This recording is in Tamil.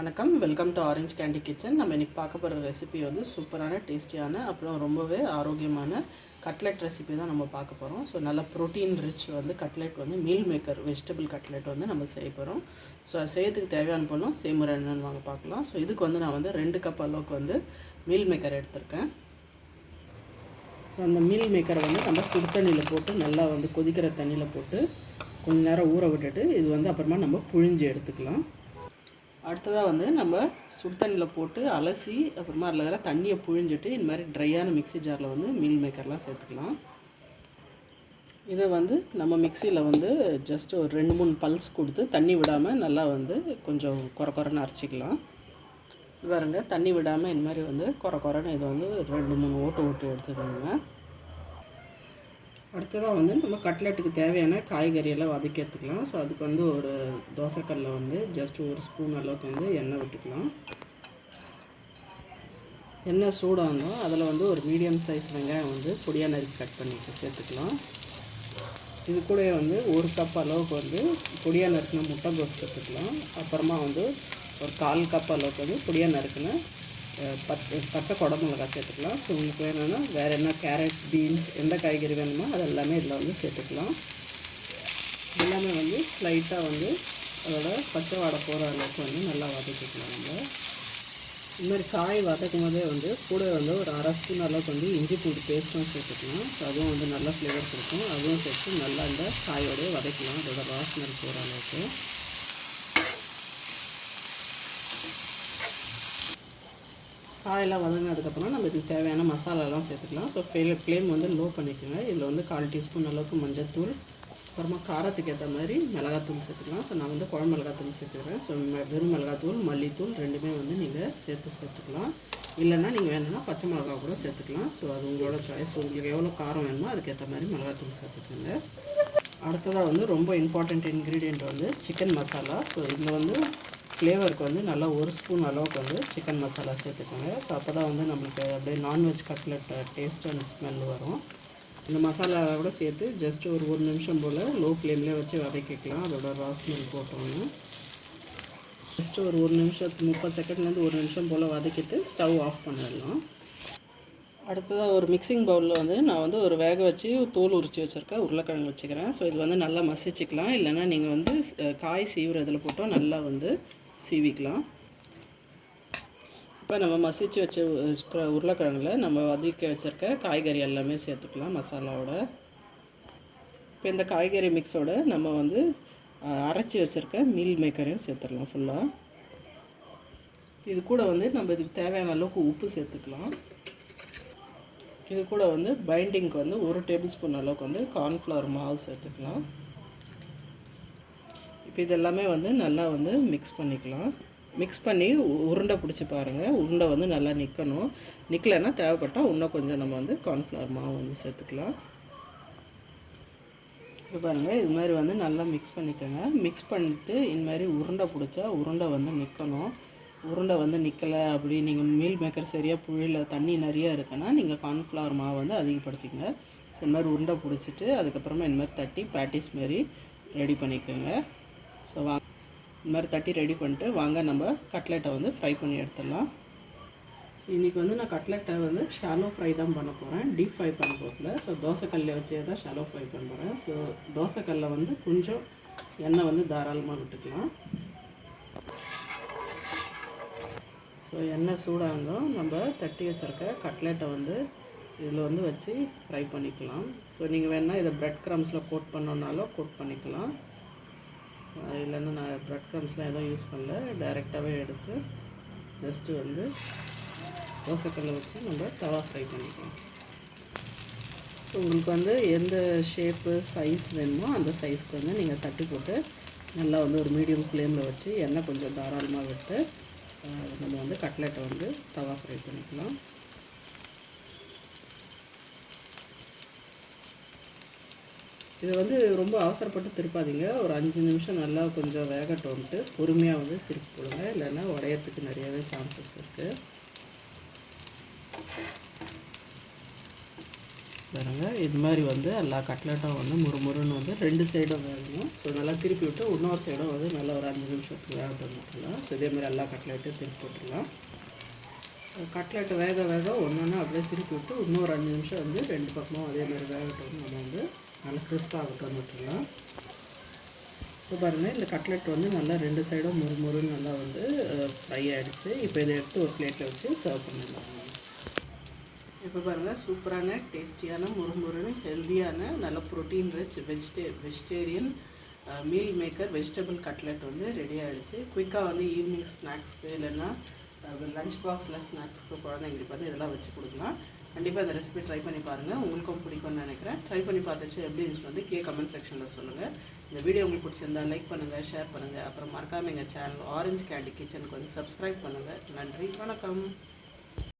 வணக்கம், welcome to orange candy kitchen. நம்ம இன்றைக்கி பார்க்க போகிற ரெசிபி வந்து சூப்பரான டேஸ்டியான அப்புறம் ரொம்பவே ஆரோக்கியமான கட்லெட் ரெசிபி தான் நம்ம பார்க்க போகிறோம். ஸோ நல்ல ப்ரோட்டீன் ரிச் வந்து கட்லெட் வந்து மீல் மேக்கர் வெஜிடபிள் கட்லெட் வந்து நம்ம செய்ய போகிறோம். ஸோ அது செய்யறதுக்கு தேவையான பொருளும் செய்முறை என்னென்னு வாங்க பார்க்கலாம். ஸோ இதுக்கு வந்து நான் வந்து 2 கப் அளவுக்கு வந்து மீல் மேக்கர் எடுத்திருக்கேன். ஸோ அந்த மீல் மேக்கரை வந்து நம்ம சுடு தண்ணியில் போட்டு நல்லா வந்து கொதிக்கிற தண்ணியில் போட்டு கொஞ்சம் நேரம் ஊற விட்டுட்டு இது வந்து அப்புறமா நம்ம புழிஞ்சு எடுத்துக்கலாம். அடுத்ததாக வந்து நம்ம சுடு தண்ணியில் போட்டு அலசி அப்புறமா அதில் வேறு தண்ணியை புழிஞ்சிட்டு இந்த மாதிரி ட்ரையான மிக்ஸி ஜாரில் வந்து மீல் மேக்கர்லாம் சேர்த்துக்கலாம். இதை வந்து நம்ம மிக்சியில் வந்து ஜஸ்ட் ஒரு 2-3 பல்ஸ் கொடுத்து தண்ணி விடாமல் நல்லா வந்து கொஞ்சம் குறைன்னு அரைச்சிக்கலாம். பாருங்க, தண்ணி விடாமல் இந்த மாதிரி வந்து குறைன்னு இதை வந்து 2-3 ஓட்டு எடுத்துக்கோங்க. அடுத்ததாக வந்து நம்ம கட்லெட்டுக்கு தேவையான காய்கறியெல்லாம் வதக்கி எடுத்துக்கலாம். ஸோ அதுக்கு வந்து ஒரு தோசைக்கல்லில் வந்து ஜஸ்ட் 1 ஸ்பூன் அளவுக்கு வந்து எண்ணெய் விட்டுக்கலாம். எண்ணெய் சூடாகும் அதில் வந்து ஒரு மீடியம் சைஸ் வெங்காயம் வந்து பொடியாக நறுக்கி கட் பண்ணிட்டு சேர்த்துக்கலாம். இது கூட வந்து 1 கப் அளவுக்கு வந்து பொடியாக நறுக்கின முட்டைகோஸ் சேர்த்துக்கலாம். அப்புறமா வந்து ஒரு 1/4 கப் அளவுக்கு வந்து பொடியாக நறுக்கின பச்சை குடமிளகாய் சேர்த்துக்கலாம். ஸோ உங்களுக்கு வேணும்னா வேறு என்ன கேரட், பீன்ஸ் எந்த காய்கறி வேணுமோ அது எல்லாமே இதில் வந்து சேர்த்துக்கலாம். எல்லாமே வந்து லைட்டாக வந்து அதோட பச்சை வாடை போகிற அளவுக்கு வந்து நல்லா வதக்கிக்கலாம். நம்ம இந்த மாதிரி காய் வதக்கும் போதே வந்து கூட வந்து ஒரு 1/2 ஸ்பூன் அளவுக்கு வந்து இஞ்சி பூண்டு பேஸ்ட்டும் சேர்த்துக்கலாம். ஸோ அதுவும் வந்து நல்லா ஃப்ளேவர் கொடுக்கும். அதுவும் சேர்த்து நல்லா இந்த காயோடய வதக்கலாம், அதோட வாசனை போகிற அளவுக்கு. காயெல்லாம் வதங்கினதுக்கப்புறம் நம்ம இதுக்கு தேவையான மசாலாலாம் சேர்த்துக்கலாம். ஸோ ஃப்ளேம் வந்து லோ பண்ணிக்கோங்க. இதில் வந்து 1/4 டீஸ்பூன் அளவுக்கு மஞ்சள்தூள், அப்புறமா காரத்துக்கு ஏற்ற மாதிரி மிளகாத்தூள் சேர்த்துக்கலாம். ஸோ நான் வந்து குழம்பு மிளகாத்தூள் சேர்த்துக்கிறேன். ஸோ வெறும் மிளகாத்தூள், மல்லித்தூள் ரெண்டுமே வந்து நீங்கள் சேர்த்துக்கலாம். இல்லைன்னா நீங்கள் வேணும்னா பச்சை மிளகா கூட சேர்த்துக்கலாம். ஸோ அது உங்களோட சாய்ஸ். உங்களுக்கு எவ்வளோ காரம் வேணுமோ அதுக்கேற்ற மாதிரி மிளகாத்தூள் சேர்த்துக்கோங்க. அடுத்ததாக வந்து ரொம்ப இம்பார்ட்டண்ட் இன்க்ரீடியண்ட் வந்து சிக்கன் மசாலா. ஸோ இதில் வந்து ஃப்ளேவருக்கு வந்து நல்லா 1 ஸ்பூன் அளவுக்கு வந்து சிக்கன் மசாலா சேர்த்துக்கோங்க. ஸோ அப்போ தான் வந்து நம்மளுக்கு அப்படியே non veg cutlet taste and smell வரும். இந்த மசாலாவை கூட சேர்த்து ஜஸ்ட் ஒரு 1 நிமிஷம் போல் லோ ஃப்ளேம்லேயே வச்சு வதக்கிக்கலாம். அதோட ரா ஸ்மெல் போட்டோன்னு ஜஸ்ட்டு ஒரு 1 நிமிஷத்துக்கு 30 செகண்ட்லேருந்து 1 நிமிஷம் போல் வதக்கிட்டு ஸ்டவ் ஆஃப் பண்ணிடலாம். அடுத்ததாக ஒரு மிக்சிங் பவுலில் வந்து நான் வந்து ஒரு வேக வச்சு தோல் உரித்து வச்சுருக்கேன் உருளைக்கிழங்கு வச்சுக்கிறேன். ஸோ இது வந்து நல்லா மசிச்சுக்கலாம். இல்லைனா நீங்கள் வந்து காய் சீவுறதில் போட்டோம் நல்லா வந்து சீவிக்கலாம். இப்போ நம்ம மசிச்சு வச்சுருக்கிற உருளைக்கிழங்குல நம்ம வதக்கி வச்சுருக்க காய்கறி எல்லாமே சேர்த்துக்கலாம் மசாலாவோட. இப்போ இந்த காய்கறி மிக்ஸோட நம்ம வந்து அரைச்சி வச்சுருக்க மீல் மேக்கரையும் சேர்த்துடலாம் ஃபுல்லாக. இது கூட வந்து நம்ம இதுக்கு தேவையான அளவுக்கு உப்பு சேர்த்துக்கலாம். இது கூட வந்து பைண்டிங்க்கு வந்து 1 டேபிள் ஸ்பூன் அளவுக்கு வந்து கார்ன்ஃப்ளவர் மாவு சேர்த்துக்கலாம். இப்போ இது எல்லாமே வந்து நல்லா வந்து மிக்ஸ் பண்ணிக்கலாம். மிக்ஸ் பண்ணி உருண்டை பிடிச்சி பாருங்கள். உருண்டை வந்து நல்லா நிற்கணும். நிற்கலைன்னா தேவைப்பட்டால் இன்னும் கொஞ்சம் நம்ம வந்து கார்ன்ஃப்ளவர் மாவு வந்து சேர்த்துக்கலாம். இப்போ பாருங்கள், இது மாதிரி வந்து நல்லா மிக்ஸ் பண்ணிக்கோங்க. மிக்ஸ் பண்ணிவிட்டு இந்த மாதிரி உருண்டை பிடிச்சா உருண்டை வந்து நிற்கணும். உருண்டை வந்து நிற்கலை அப்படி நீங்கள் மீல் மேக்கர் சரியாக புழியில் தண்ணி நிறையா இருக்குன்னா நீங்கள் கார்ன்ஃப்ளவர் மாவு வந்து அதிகப்படுத்திங்க. ஸோ இந்த மாதிரி உருண்டை பிடிச்சிட்டு அதுக்கப்புறமா இந்த மாதிரி தட்டி பேட்டிஸ் மாரி ரெடி பண்ணிக்கோங்க. ஸோ வாங்க இந்த மாதிரி தட்டி ரெடி பண்ணிட்டு வாங்க நம்ம கட்லெட்டை வந்து ஃப்ரை பண்ணி எடுத்துடலாம். இன்றைக்கி வந்து நான் கட்லெட்டை வந்து ஷாலோ ஃப்ரை தான் பண்ண போகிறேன், டீப் ஃப்ரை பண்ண போகிறதுல. ஸோ தோசைக்கல்லை வச்சே தான் ஷாலோ ஃப்ரை பண்ண போகிறேன். ஸோ தோசைக்கல்லை வந்து கொஞ்சம் எண்ணெய் வந்து தாராளமாக விட்டுக்கலாம். ஸோ எண்ணெய் சூடாகும் நம்ம தட்டி வச்சுருக்க கட்லெட்டை வந்து இதில் வந்து வச்சு ஃப்ரை பண்ணிக்கலாம். ஸோ நீங்கள் வேணால் இதை ப்ரெட் க்ரம்ஸில் கோட் பண்ணோன்னாலும் கோட் பண்ணிக்கலாம். இல்லைன்னா நான் ப்ரெட் க்ரம்ஸ்லாம் எதுவும் யூஸ் பண்ணல, டைரெக்டாகவே எடுத்து ஜஸ்ட்டு வந்து தோசைக்கல்லை வச்சு நம்ம தவா ஃப்ரை பண்ணிக்கலாம். ஸோ உங்களுக்கு வந்து எந்த ஷேப்பு சைஸ் வேணுமோ அந்த சைஸ்க்கு வந்து நீங்கள் தட்டி போட்டு நல்லா வந்து ஒரு மீடியம் ஃப்ளேமில் வச்சு எண்ணெய் கொஞ்சம் தாராளமாக விட்டு நம்ம வந்து கட்லெட்டை வந்து தவா ஃப்ரை பண்ணிக்கலாம். இது வந்து ரொம்ப அவசரப்பட்டு திருப்பாதீங்க. ஒரு 5 நிமிஷம் நல்லா கொஞ்சம் வேகட்டோன்ட்டு பொறுமையாக வந்து திருப்பி போடுங்க. இல்லைன்னா உடையத்துக்கு நிறையவே சான்சஸ் இருக்குது. பாருங்கள் இது மாதிரி வந்து எல்லா கட்லெட்டும் வந்து முறுமுறுன்னு வந்து 2 சைடும் வேகணும். ஸோ நல்லா திருப்பி விட்டு இன்னொரு சைடும் வந்து நல்லா ஒரு 5 நிமிஷத்துக்கு வேக போட்டுக்கலாம். ஸோ இதேமாதிரி எல்லா கட்லெட்டையும் திருப்பி போட்டுடலாம். கட்லெட்டு வேக ஒன்று அப்படியே திருப்பி விட்டு இன்னொரு 5 நிமிஷம் வந்து 2 பக்கமும் அதேமாதிரி வேகட்டும். நம்ம வந்து நல்லா கிறிஸ்பாகட்டும் விட்டுடலாம். இப்போ பாருங்கள் இந்த கட்லெட் வந்து நல்லா 2 சைடும் முறுமுறுன்னு நல்லா வந்து ஃப்ரை ஆகிடுச்சு. இப்போ இதை எடுத்து ஒரு பிளேட்டில் வச்சு சர்வ் பண்ணிடலாம். இப்போ பாருங்கள் சூப்பரான டேஸ்டியான முறுமுறுன்னு ஹெல்த்தியான நல்ல protein rich vegetarian meal maker vegetable cutlet வந்து ரெடி ஆகிடுச்சு. குயிக்காக வந்து ஈவினிங் ஸ்நாக்ஸ்க்கு இல்லைன்னா லஞ்ச் பாக்ஸில் ஸ்நாக்ஸ்க்கு குழந்தைங்களுக்கு வந்து இதெல்லாம் வச்சு கொடுக்கலாம். கண்டிப்பாக இந்த ரெசிபி ட்ரை பண்ணி பாருங்கள். உங்களுக்கும் பிடிக்கும்னு நினைக்கிறேன். ட்ரை பண்ணி பார்த்துச்சு எப்படி இருந்துச்சு வந்து கமெண்ட் செக்ஷனில் சொல்லுங்கள். இந்த வீடியோ உங்களுக்கு பிடிச்சிருந்தா லைக் பண்ணுங்கள், ஷேர் பண்ணுங்கள். அப்புறம் மறக்காமல் எங்கள் சேனல் ஆரஞ்சு கேண்டி கிச்சனுக்கு வந்து சப்ஸ்கிரைப் பண்ணுங்கள். நன்றி, வணக்கம்.